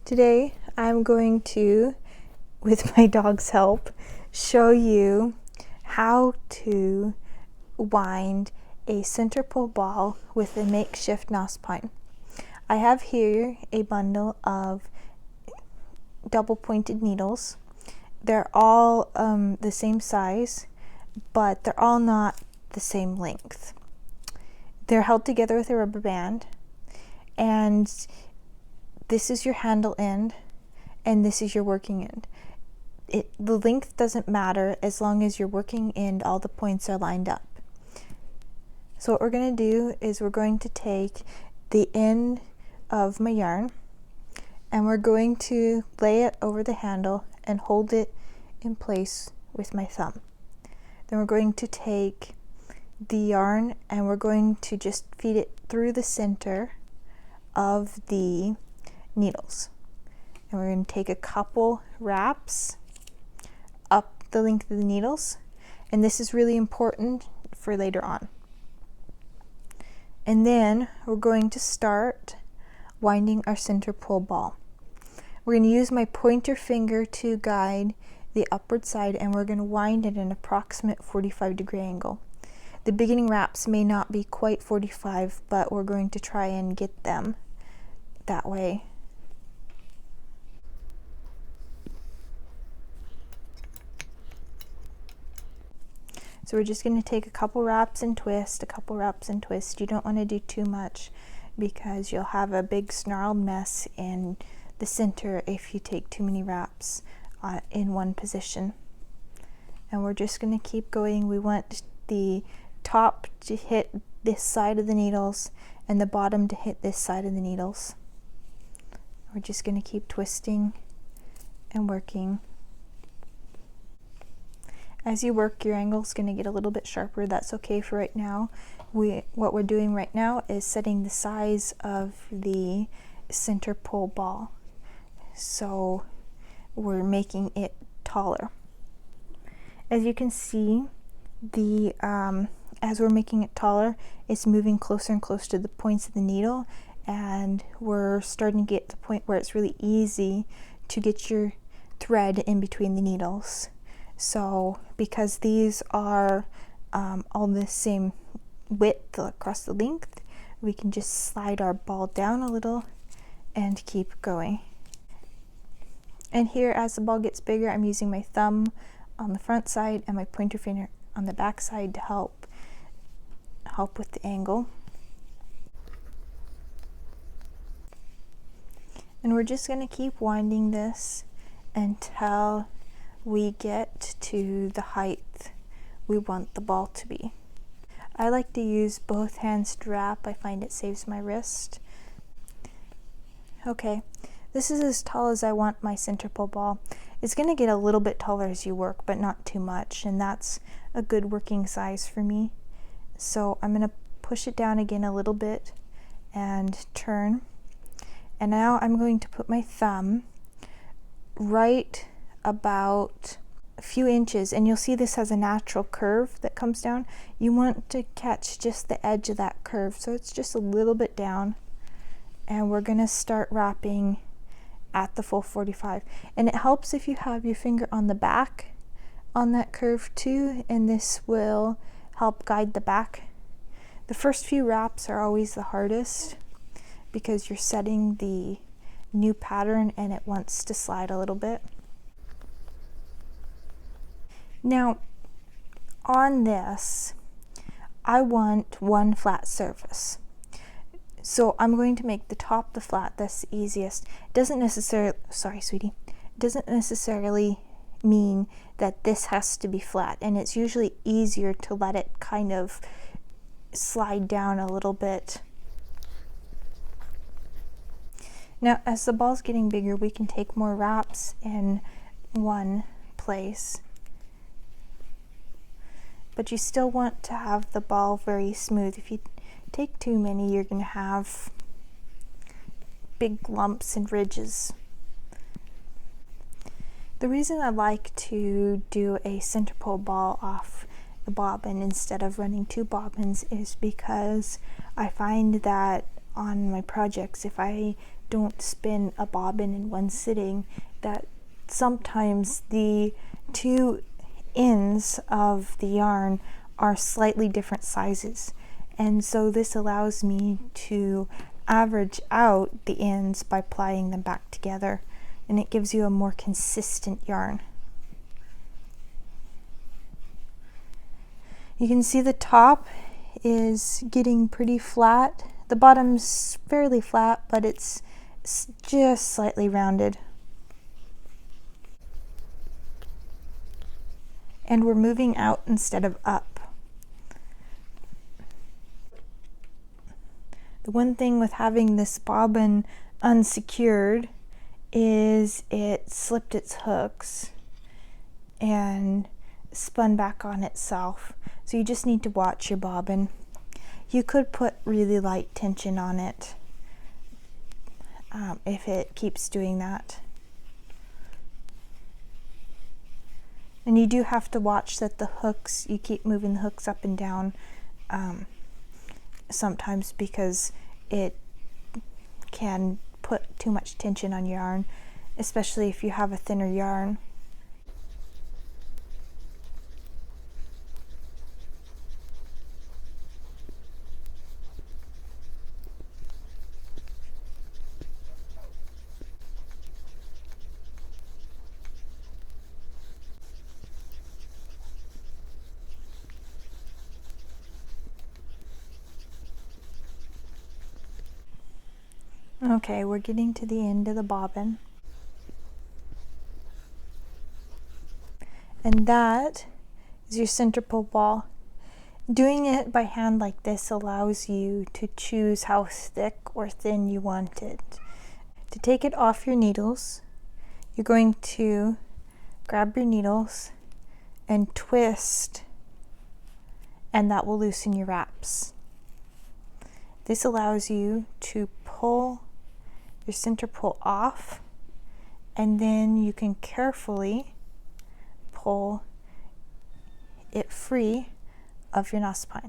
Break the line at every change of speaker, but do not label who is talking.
Today I'm going to, with my dog's help, show you how to wind a center pole ball with a makeshift nostpine. I have here a bundle of double pointed needles. They're all the same size, but they're all not the same length. They're held together with a rubber band, and this is your handle end and this is your working end. The length doesn't matter as long as your working end, all the points are lined up. So what we're going to do is we're going to take the end of my yarn and we're going to lay it over the handle and hold it in place with my thumb. Then we're going to take the yarn and we're going to just feed it through the center of the needles. And we're going to take a couple wraps up the length of the needles, and this is really important for later on. And then we're going to start winding our center pole ball. We're going to use my pointer finger to guide the upward side, and we're going to wind at an approximate 45-degree angle. The beginning wraps may not be quite 45, but we're going to try and get them that way. So we're just going to take a couple wraps and twist, a couple wraps and twist. You don't want to do too much because you'll have a big snarled mess in the center if you take too many wraps in one position. And we're just going to keep going. We want the top to hit this side of the needles and the bottom to hit this side of the needles. We're just going to keep twisting and working. As you work, your angle is going to get a little bit sharper. That's okay for right now. What we're doing right now is setting the size of the center pole ball. So we're making it taller. As you can see, as we're making it taller, it's moving closer and closer to the points of the needle, and we're starting to get to the point where it's really easy to get your thread in between the needles. So because these are all the same width across the length, we can just slide our ball down a little and keep going. And here, as the ball gets bigger, I'm using my thumb on the front side and my pointer finger on the back side to help with the angle. And we're just going to keep winding this until we get to the height we want the ball to be. I like to use both hands to wrap. I find it saves my wrist. Okay, this is as tall as I want my center pole ball. It's going to get a little bit taller as you work, but not too much, and that's a good working size for me. So I'm going to push it down again a little bit and turn. And now I'm going to put my thumb right about a few inches, and you'll see this has a natural curve that comes down. You want to catch just the edge of that curve, so it's just a little bit down, and we're going to start wrapping at the full 45. And it helps if you have your finger on the back on that curve too, and this will help guide the back. The first few wraps are always the hardest because you're setting the new pattern and it wants to slide a little bit. Now on this, I want one flat surface. So I'm going to make the top the flat. That's the easiest. It doesn't necessarily, sorry sweetie, it doesn't necessarily mean that this has to be flat, and it's usually easier to let it kind of slide down a little bit. Now as the ball's getting bigger, we can take more wraps in one place, but you still want to have the ball very smooth. If you take too many, you're going to have big lumps and ridges. The reason I like to do a center pole ball off the bobbin instead of running two bobbins is because I find that on my projects, if I don't spin a bobbin in one sitting, that sometimes the two ends of the yarn are slightly different sizes. And so this allows me to average out the ends by plying them back together, and it gives you a more consistent yarn. You can see the top is getting pretty flat. The bottom's fairly flat, but it's just slightly rounded. And we're moving out instead of up. The one thing with having this bobbin unsecured is it slipped its hooks and spun back on itself. So you just need to watch your bobbin. You could put really light tension on it if it keeps doing that. And you do have to watch that the hooks, you keep moving the hooks up and down sometimes, because it can put too much tension on your yarn, especially if you have a thinner yarn. Okay, we're getting to the end of the bobbin. And that is your center pull ball. Doing it by hand like this allows you to choose how thick or thin you want it. To take it off your needles, you're going to grab your needles and twist, and that will loosen your wraps. This allows you to pull your center pull off, and then you can carefully pull it free of your nostpine.